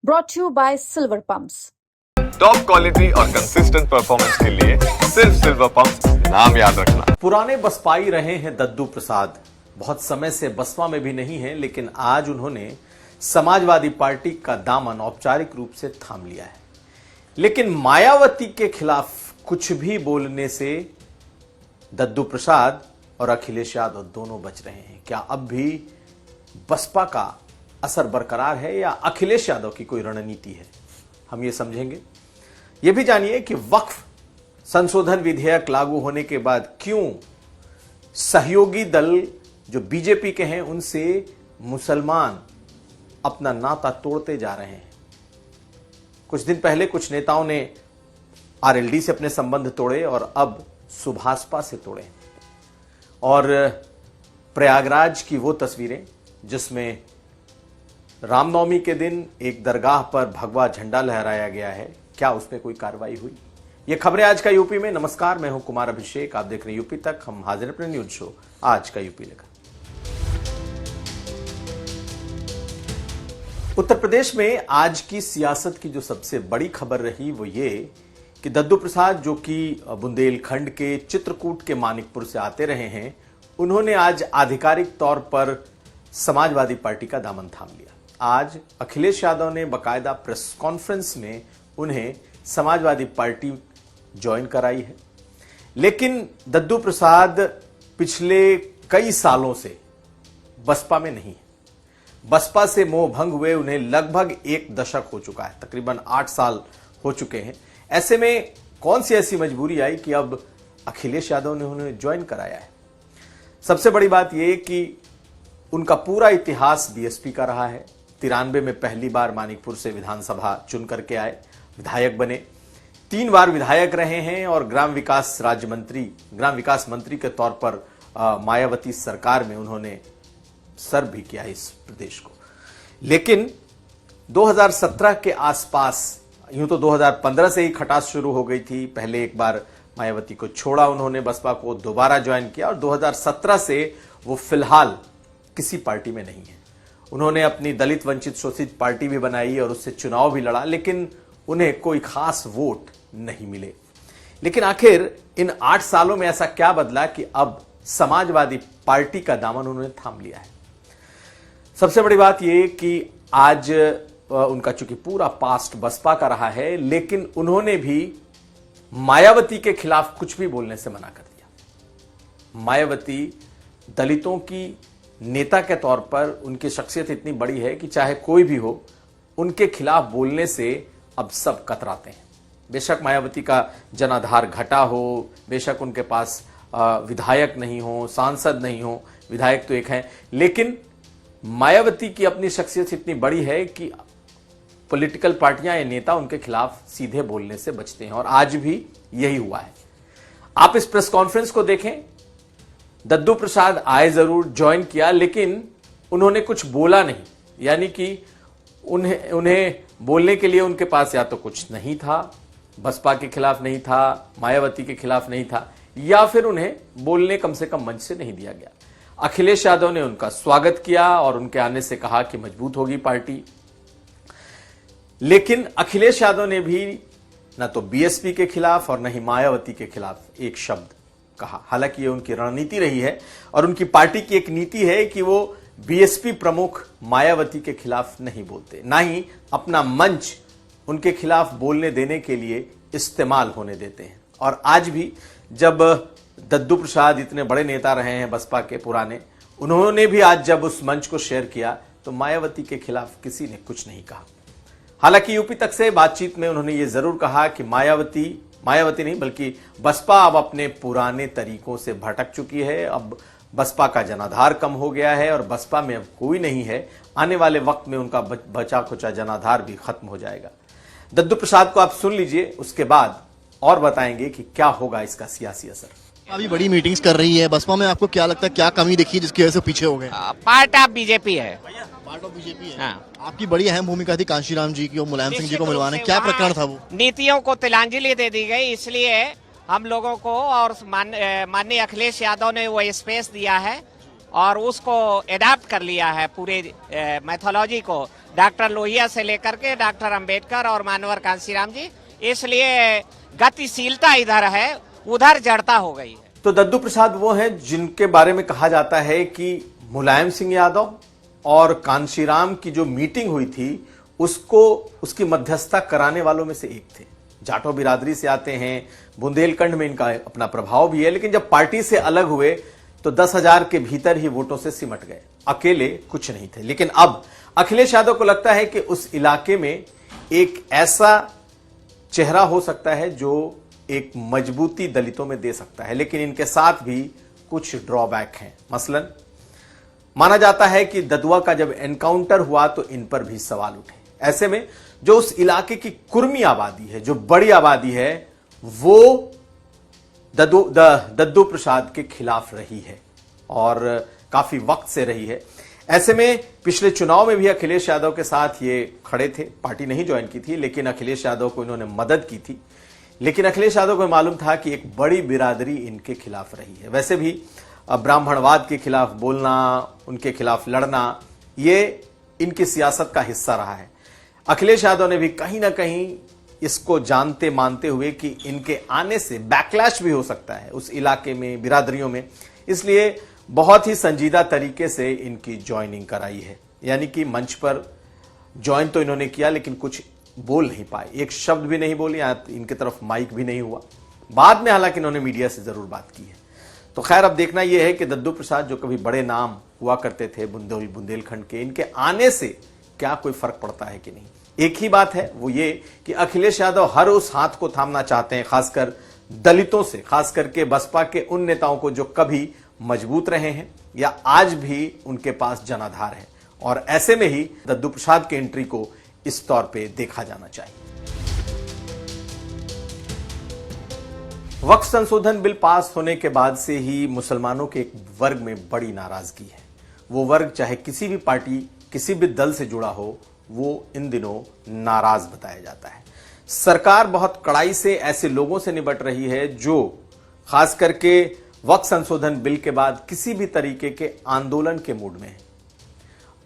brought to you by Silver Pumps. Top quality और consistent performance के लिए सिर्फ सिल्वर पंप नाम याद रखना। पुराने बसपाई रहे हैं दद्दू प्रसाद, बहुत समय से बसपा में भी नहीं है, लेकिन आज उन्होंने समाजवादी पार्टी का दामन औपचारिक रूप से थाम लिया है। लेकिन मायावती के खिलाफ कुछ भी बोलने से दद्दू प्रसाद और अखिलेश यादव दोनों बच रहे हैं। क्या अब भी बसपा का असर बरकरार है या अखिलेश यादव की कोई रणनीति है, हम ये समझेंगे। यह भी जानिए कि वक्फ संशोधन विधेयक लागू होने के बाद क्यों सहयोगी दल जो बीजेपी के हैं उनसे मुसलमान अपना नाता तोड़ते जा रहे हैं। कुछ दिन पहले कुछ नेताओं ने आरएलडी से अपने संबंध तोड़े और अब सुभाषपा से तोड़े। और प्रयागराज की वो तस्वीरें जिसमें रामनवमी के दिन एक दरगाह पर भगवा झंडा लहराया गया है, क्या उसमें कोई कार्रवाई हुई? ये खबरें आज का यूपी में। नमस्कार, मैं हूं कुमार अभिषेक, आप देख रहे हैं यूपी तक। हम हाजिर अपने न्यूज शो आज का यूपी लेकर। उत्तर प्रदेश में आज की सियासत की जो सबसे बड़ी खबर रही वो ये कि दद्दू प्रसाद, जो कि बुंदेलखंड के चित्रकूट के मानिकपुर से आते रहे हैं, उन्होंने आज आधिकारिक तौर पर समाजवादी पार्टी का दामन थाम लिया। आज अखिलेश यादव ने बकायदा प्रेस कॉन्फ्रेंस में उन्हें समाजवादी पार्टी ज्वाइन कराई है। लेकिन दद्दू प्रसाद पिछले कई सालों से बसपा में नहीं है। बसपा से मोह भंग हुए उन्हें लगभग एक दशक हो चुका है, तकरीबन 8 साल हो चुके हैं। ऐसे में कौन सी ऐसी मजबूरी आई कि अब अखिलेश यादव ने उन्हें ज्वाइन कराया है? सबसे बड़ी बात यह कि उनका पूरा इतिहास बीएसपी का रहा है। 93 में पहली बार मानिकपुर से विधानसभा चुन करके आए, विधायक बने, 3 बार विधायक रहे हैं और ग्राम विकास मंत्री के तौर पर मायावती सरकार में उन्होंने सर्व भी किया इस प्रदेश को। लेकिन 2017 के आसपास, यूं तो 2015 से ही खटास शुरू हो गई थी। पहले एक बार मायावती को छोड़ा उन्होंने, बसपा को दोबारा ज्वाइन किया और 2017 से वो फिलहाल किसी पार्टी में नहीं है। उन्होंने अपनी दलित वंचित शोषित पार्टी भी बनाई और उससे चुनाव भी लड़ा, लेकिन उन्हें कोई खास वोट नहीं मिले। लेकिन आखिर इन 8 सालों में ऐसा क्या बदला कि अब समाजवादी पार्टी का दामन उन्होंने थाम लिया है? सबसे बड़ी बात यह कि आज उनका चूंकि पूरा पास्ट बसपा का रहा है, लेकिन उन्होंने भी मायावती के खिलाफ कुछ भी बोलने से मना कर दिया। मायावती दलितों की नेता के तौर पर उनकी शख्सियत इतनी बड़ी है कि चाहे कोई भी हो, उनके खिलाफ बोलने से अब सब कतराते हैं। बेशक मायावती का जनाधार घटा हो, बेशक उनके पास विधायक नहीं हो, सांसद नहीं हो, विधायक तो एक हैं, लेकिन मायावती की अपनी शख्सियत इतनी बड़ी है कि पॉलिटिकल पार्टियां या नेता उनके खिलाफ सीधे बोलने से बचते हैं और आज भी यही हुआ है। आप इस प्रेस कॉन्फ्रेंस को देखें, दद्दू प्रसाद आए जरूर, ज्वाइन किया, लेकिन उन्होंने कुछ बोला नहीं। यानी कि उन्हें बोलने के लिए उनके पास या तो कुछ नहीं था, बसपा के खिलाफ नहीं था, मायावती के खिलाफ नहीं था, या फिर उन्हें बोलने कम से कम मंच से नहीं दिया गया। अखिलेश यादव ने उनका स्वागत किया और उनके आने से कहा कि मजबूत होगी पार्टी। लेकिन अखिलेश यादव ने भी न तो बीएसपी के खिलाफ और न ही मायावती के खिलाफ एक शब्द कहा। हालांकि ये उनकी रणनीति रही है और उनकी पार्टी की एक नीति है कि वो बीएसपी प्रमुख मायावती के खिलाफ नहीं बोलते, ना ही अपना मंच उनके खिलाफ बोलने देने के लिए इस्तेमाल होने देते हैं। और आज भी जब दद्दू प्रसाद इतने बड़े नेता रहे हैं बसपा के पुराने, उन्होंने भी आज जब उस मंच को शेयर किया तो मायावती के खिलाफ किसी ने कुछ नहीं कहा। हालांकि यूपी तक से बातचीत में उन्होंने ये जरूर कहा कि मायावती नहीं बल्कि बसपा अब अपने पुराने तरीकों से भटक चुकी है। अब बसपा का जनाधार कम हो गया है और बसपा में अब कोई नहीं है। आने वाले वक्त में उनका बचा खुचा जनाधार भी खत्म हो जाएगा। दद्दू प्रसाद को आप सुन लीजिए, उसके बाद और बताएंगे कि क्या होगा इसका सियासी असर। अभी बड़ी मीटिंग्स कर रही है बसपा में, आपको क्या लगता है क्या कमी दिखी जिसकी वजह से पीछे हो गए? पार्ट ऑफ बीजेपी है। पार्ट ऑफ बीजेपी है। हाँ। आपकी बड़ी अहम भूमिका थी कांशीराम जी की और मुलायम सिंह जी को मिलवाने, क्या प्रकरण था वो? नीतियों को तिलांजलि दे दी गई, इसलिए हम लोगों को और माननीय अखिलेश यादव ने वो स्पेस दिया है और उसको एडाप्ट कर लिया है पूरे मैथोलॉजी को, डॉक्टर लोहिया से लेकर के डॉक्टर अंबेडकर और मानवर कांशीराम जी। इसलिए गतिशीलता इधर है, उधर जड़ता हो गई है। तो दद्दू प्रसाद वो हैं जिनके बारे में कहा जाता है कि मुलायम सिंह यादव और कांशीराम की जो मीटिंग हुई थी उसकी मध्यस्थता कराने वालों में से एक थे। जाटो बिरादरी से आते हैं, बुंदेलखंड में इनका अपना प्रभाव भी है, लेकिन जब पार्टी से अलग हुए तो 10,000 के भीतर ही वोटों से सिमट गए, अकेले कुछ नहीं थे। लेकिन अब अखिलेश यादव को लगता है कि उस इलाके में एक ऐसा चेहरा हो सकता है जो एक मजबूती दलितों में दे सकता है, लेकिन इनके साथ भी कुछ ड्रॉबैक हैं। मसलन माना जाता है कि ददुआ का जब एनकाउंटर हुआ तो इन पर भी सवाल उठे। ऐसे में जो उस इलाके की कुर्मी आबादी है, जो बड़ी आबादी है, वो दद्दू प्रसाद के खिलाफ रही है और काफी वक्त से रही है। ऐसे में पिछले चुनाव में भी अखिलेश यादव के साथ ये खड़े थे, पार्टी नहीं ज्वाइन की थी, लेकिन अखिलेश यादव को इन्होंने मदद की थी। लेकिन अखिलेश यादव को मालूम था कि एक बड़ी बिरादरी इनके खिलाफ रही है। वैसे भी ब्राह्मणवाद के खिलाफ बोलना, उनके खिलाफ लड़ना, ये इनकी सियासत का हिस्सा रहा है। अखिलेश यादव ने भी कहीं ना कहीं इसको जानते मानते हुए कि इनके आने से बैकलैश भी हो सकता है उस इलाके में, बिरादरियों में, इसलिए बहुत ही संजीदा तरीके से इनकी ज्वाइनिंग कराई है। यानी कि मंच पर ज्वाइन तो इन्होंने किया लेकिन कुछ बोल नहीं पाए, एक शब्द भी नहीं बोले, इनकी तरफ माइक भी नहीं हुआ। बाद में हालांकि इन्होंने मीडिया से जरूर बात की है। तो खैर अब देखना यह है कि दद्दू प्रसाद जो कभी बड़े नाम हुआ करते थे बुंदेलखंड के, इनके आने से क्या कोई फर्क पड़ता है कि नहीं। एक ही बात है, वो ये कि अखिलेश यादव हर उस हाथ को थामना चाहते हैं, खासकर दलितों से, खास करके बसपा के उन नेताओं को जो कभी मजबूत रहे हैं या आज भी उनके पास जनाधार है, और ऐसे में ही दद्दू प्रसाद के एंट्री को इस तौर पे देखा जाना चाहिए। वक्फ संशोधन बिल पास होने के बाद से ही मुसलमानों के एक वर्ग में बड़ी नाराजगी है। वो वर्ग चाहे किसी भी पार्टी, किसी भी दल से जुड़ा हो, वो इन दिनों नाराज बताया जाता है। सरकार बहुत कड़ाई से ऐसे लोगों से निपट रही है जो खास करके वक्फ संशोधन बिल के बाद किसी भी तरीके के आंदोलन के मूड में है।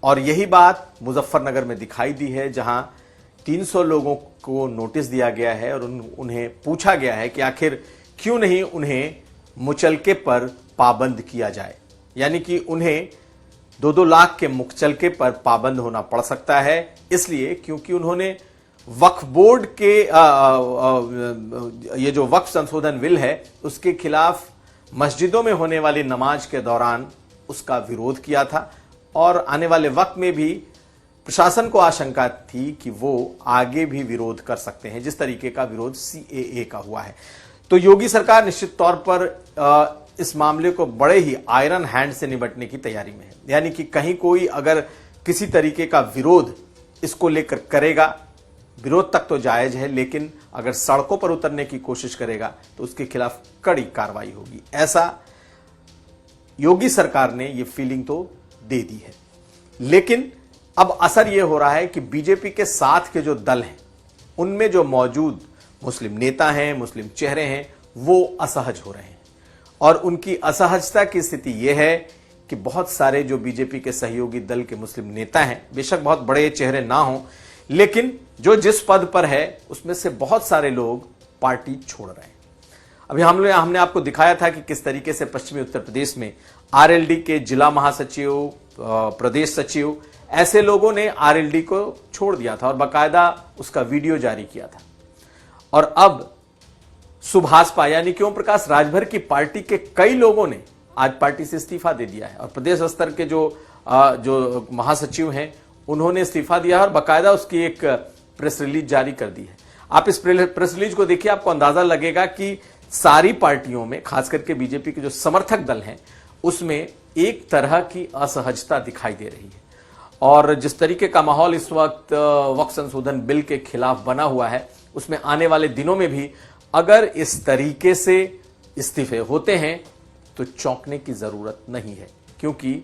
और यही बात मुजफ्फरनगर में दिखाई दी है, जहां 300 लोगों को नोटिस दिया गया है और उन्हें पूछा गया है कि आखिर क्यों नहीं उन्हें मुचलके पर पाबंद किया जाए। यानी कि उन्हें 2-2 लाख के मुचलके पर पाबंद होना पड़ सकता है, इसलिए क्योंकि उन्होंने वक्फ बोर्ड के ये जो वक्फ संशोधन बिल है उसके खिलाफ मस्जिदों में होने वाली नमाज के दौरान उसका विरोध किया था। और आने वाले वक्त में भी प्रशासन को आशंका थी कि वो आगे भी विरोध कर सकते हैं, जिस तरीके का विरोध CAA का हुआ है। तो योगी सरकार निश्चित तौर पर इस मामले को बड़े ही आयरन हैंड से निपटने की तैयारी में है। यानी कि कहीं कोई अगर किसी तरीके का विरोध इसको लेकर करेगा, विरोध तक तो जायज है, लेकिन अगर सड़कों पर उतरने की कोशिश करेगा तो उसके खिलाफ कड़ी कार्रवाई होगी। ऐसा योगी सरकार ने यह फीलिंग तो दे दी है। लेकिन अब असर यह हो रहा है कि बीजेपी के साथ के जो दल हैं उनमें जो मौजूद मुस्लिम नेता हैं, मुस्लिम चेहरे हैं, वो असहज हो रहे हैं। और उनकी असहजता की स्थिति यह है कि बहुत सारे जो बीजेपी के सहयोगी दल के मुस्लिम नेता हैं, बेशक बहुत बड़े चेहरे ना हों, लेकिन जो जिस पद पर है उसमें से बहुत सारे लोग पार्टी छोड़ रहे हैं। अभी हमने आपको दिखाया था कि किस तरीके से पश्चिमी उत्तर प्रदेश में आरएलडी के जिला महासचिव, प्रदेश सचिव, ऐसे लोगों ने आरएलडी को छोड़ दिया था और बाकायदा उसका वीडियो जारी किया था। और अब सुभाषपा यानी कि ओम प्रकाश राजभर की पार्टी के कई लोगों ने आज पार्टी से इस्तीफा दे दिया है और प्रदेश स्तर के जो महासचिव हैं उन्होंने इस्तीफा दिया और बाकायदा उसकी एक प्रेस रिलीज जारी कर दी है। आप इस प्रेस रिलीज को देखिए, आपको अंदाजा लगेगा कि सारी पार्टियों में, खास करके बीजेपी के जो समर्थक दल हैं, उसमें एक तरह की असहजता दिखाई दे रही है। और जिस तरीके का माहौल इस वक्त वक्फ संशोधन बिल के खिलाफ बना हुआ है, उसमें आने वाले दिनों में भी अगर इस तरीके से इस्तीफे होते हैं तो चौंकने की जरूरत नहीं है, क्योंकि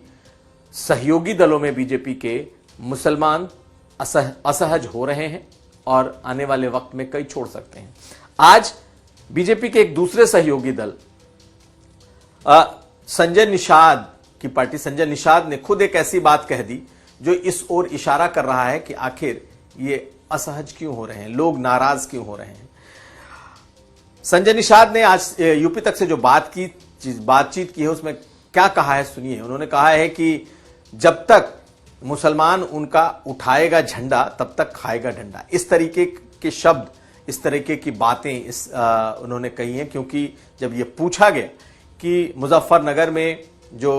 सहयोगी दलों में बीजेपी के मुसलमान असहज हो रहे हैं और आने वाले वक्त में कई छोड़ सकते हैं। आज बीजेपी के एक दूसरे सहयोगी दल संजय निषाद की पार्टी संजय निषाद ने खुद एक ऐसी बात कह दी जो इस ओर इशारा कर रहा है कि आखिर ये असहज क्यों हो रहे हैं, लोग नाराज क्यों हो रहे हैं। संजय निषाद ने आज यूपी तक से जो बातचीत की है उसमें क्या कहा है सुनिए। उन्होंने कहा है कि जब तक मुसलमान उनका उठाएगा झंडा तब तक खाएगा डंडा। इस तरीके के शब्द, इस तरीके की बातें उन्होंने कही हैं, क्योंकि जब ये पूछा गया कि मुजफ्फरनगर में जो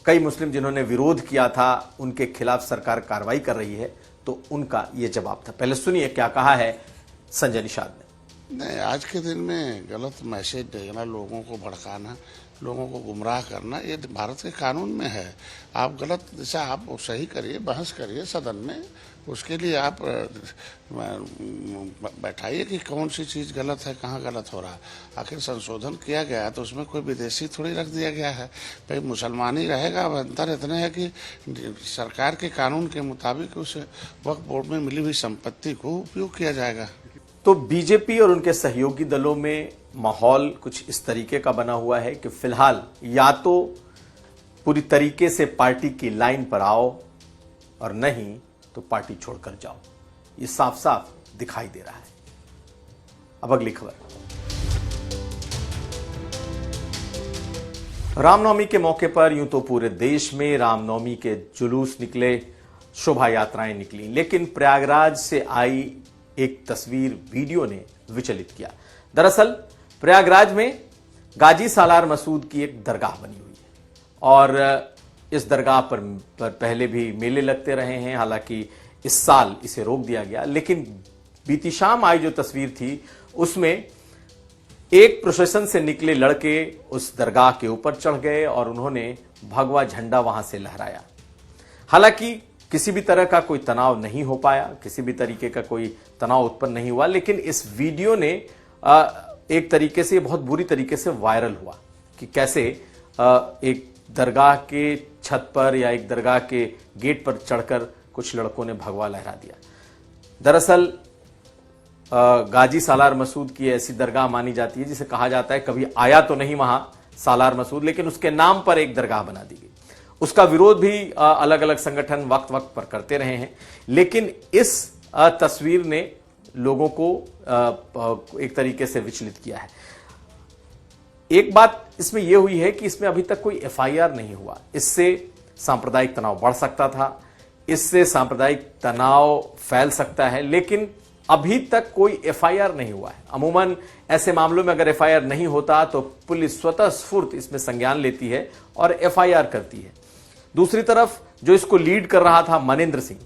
कई मुस्लिम जिन्होंने विरोध किया था उनके खिलाफ सरकार कार्रवाई कर रही है, तो उनका ये जवाब था। पहले सुनिए क्या कहा है संजय निषाद ने। नहीं, आज के दिन में गलत मैसेज देना, लोगों को भड़काना, लोगों को गुमराह करना, ये भारत के कानून में है। आप गलत दिशा आप सही करिए, बहस करिए सदन में, उसके लिए आप बैठाइए कि कौन सी चीज़ गलत है, कहाँ गलत हो रहा है। आखिर संशोधन किया गया है तो उसमें कोई विदेशी थोड़ी रख दिया गया है, भाई मुसलमान ही रहेगा। अब अंतर इतने है कि सरकार के कानून के मुताबिक उस वक्फ बोर्ड में मिली हुई संपत्ति को उपयोग किया जाएगा। तो बीजेपी और उनके सहयोगी दलों में माहौल कुछ इस तरीके का बना हुआ है कि फिलहाल या तो पूरी तरीके से पार्टी की लाइन पर आओ और नहीं तो पार्टी छोड़कर जाओ। ये साफ साफ दिखाई दे रहा है। अब अगली खबर। रामनवमी के मौके पर यूं तो पूरे देश में रामनवमी के जुलूस निकले, शोभा यात्राएं निकली, लेकिन प्रयागराज से आई एक तस्वीर वीडियो ने विचलित किया। दरअसल प्रयागराज में गाजी सालार मसूद की एक दरगाह बनी हुई है और इस दरगाह पर पहले भी मेले लगते रहे हैं। हालांकि इस साल इसे रोक दिया गया, लेकिन बीती शाम आई जो तस्वीर थी उसमें एक प्रोसेशन से निकले लड़के उस दरगाह के ऊपर चढ़ गए और उन्होंने भगवा झंडा वहां से लहराया। हालांकि किसी भी तरह का कोई तनाव नहीं हो पाया, किसी भी तरीके का कोई तनाव उत्पन्न नहीं हुआ, लेकिन इस वीडियो ने एक तरीके से, बहुत बुरी तरीके से वायरल हुआ कि कैसे एक दरगाह के छत पर या एक दरगाह के गेट पर चढ़कर कुछ लड़कों ने भगवा लहरा दिया। दरअसल गाजी सालार मसूद की ऐसी दरगाह मानी जाती है जिसे कहा जाता है कभी आया तो नहीं वहां सालार मसूद, लेकिन उसके नाम पर एक दरगाह बना दी गई। उसका विरोध भी अलग अलग संगठन वक्त वक्त पर करते रहे हैं, लेकिन इस तस्वीर ने लोगों को एक तरीके से विचलित किया है। एक बात इसमें यह हुई है कि इसमें अभी तक कोई एफआईआर नहीं हुआ। इससे सांप्रदायिक तनाव बढ़ सकता था, इससे सांप्रदायिक तनाव फैल सकता है, लेकिन अभी तक कोई एफआईआर नहीं हुआ है। अमूमन ऐसे मामलों में अगर एफआईआर नहीं होता तो पुलिस स्वतः स्फूर्त इसमें संज्ञान लेती है और एफआईआर करती है। दूसरी तरफ जो इसको लीड कर रहा था मनेंद्र सिंह,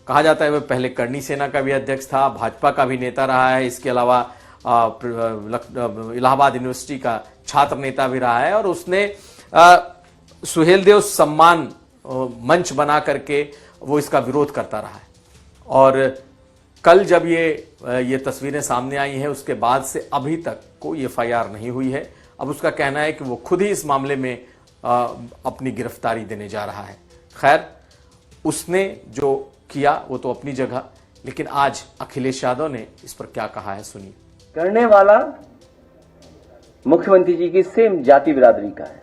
कहा जाता है वह पहले करनी सेना का भी अध्यक्ष था, भाजपा का भी नेता रहा है, इसके अलावा इलाहाबाद यूनिवर्सिटी का छात्र नेता भी रहा है और उसने सुहेलदेव सम्मान मंच बना करके वो इसका विरोध करता रहा है। और कल जब ये तस्वीरें सामने आई हैं उसके बाद से अभी तक कोई एफआईआर नहीं हुई है। अब उसका कहना है कि वो खुद ही इस मामले में अपनी गिरफ्तारी देने जा रहा है। खैर, उसने जो किया वो तो अपनी जगह, लेकिन आज अखिलेश यादव ने इस पर क्या कहा है सुनिए। करने वाला मुख्यमंत्री जी की सेम जाति बिरादरी का है,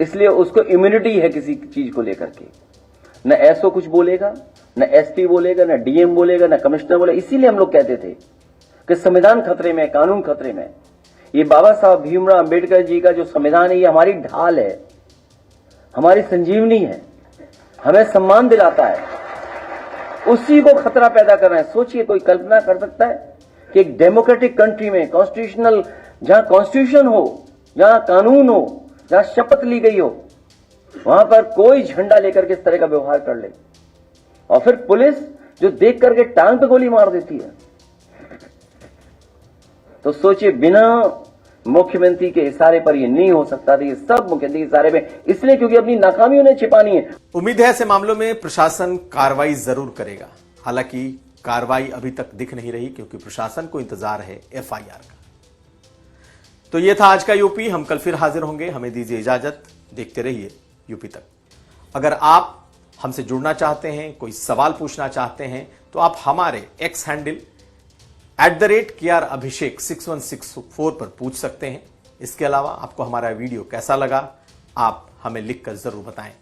इसलिए उसको इम्यूनिटी है किसी चीज को लेकर के। न एसओ कुछ बोलेगा, न एसपी बोलेगा, न डीएम बोलेगा, न कमिश्नर बोलेगा। इसीलिए हम लोग कहते थे कि संविधान खतरे में, कानून खतरे में। ये बाबा साहब भीमराव अंबेडकर जी का जो संविधान है ये हमारी ढाल है, हमारी संजीवनी है, हमें सम्मान दिलाता है। उसी को खतरा पैदा कर रहे हैं। सोचिए, कोई कल्पना कर सकता है कि एक डेमोक्रेटिक कंट्री में, कॉन्स्टिट्यूशनल, जहां कॉन्स्टिट्यूशन हो, जहां कानून हो, जहां शपथ ली गई हो, वहां पर कोई झंडा लेकर के इस तरह का व्यवहार कर ले और फिर पुलिस जो देख करके टांग पे गोली मार देती है। तो सोचिए, बिना मुख्यमंत्री के इशारे पर ये नहीं हो सकता था। ये सब मुख्यमंत्री के इशारे में, इसलिए क्योंकि अपनी नाकामी उन्हें छिपानी है। उम्मीद है ऐसे मामलों में प्रशासन कार्रवाई जरूर करेगा। हालांकि कार्रवाई अभी तक दिख नहीं रही क्योंकि प्रशासन को इंतजार है एफआईआर का। तो ये था आज का यूपी। हम कल फिर हाजिर होंगे। हमें दीजिए इजाजत। देखते रहिए यूपी तक। अगर आप हमसे जुड़ना चाहते हैं, कोई सवाल पूछना चाहते हैं, तो आप हमारे एक्स हैंडल @KR Abhishek 6164 पर पूछ सकते हैं। इसके अलावा आपको हमारा वीडियो कैसा लगा आप हमें लिखकर जरूर बताएं।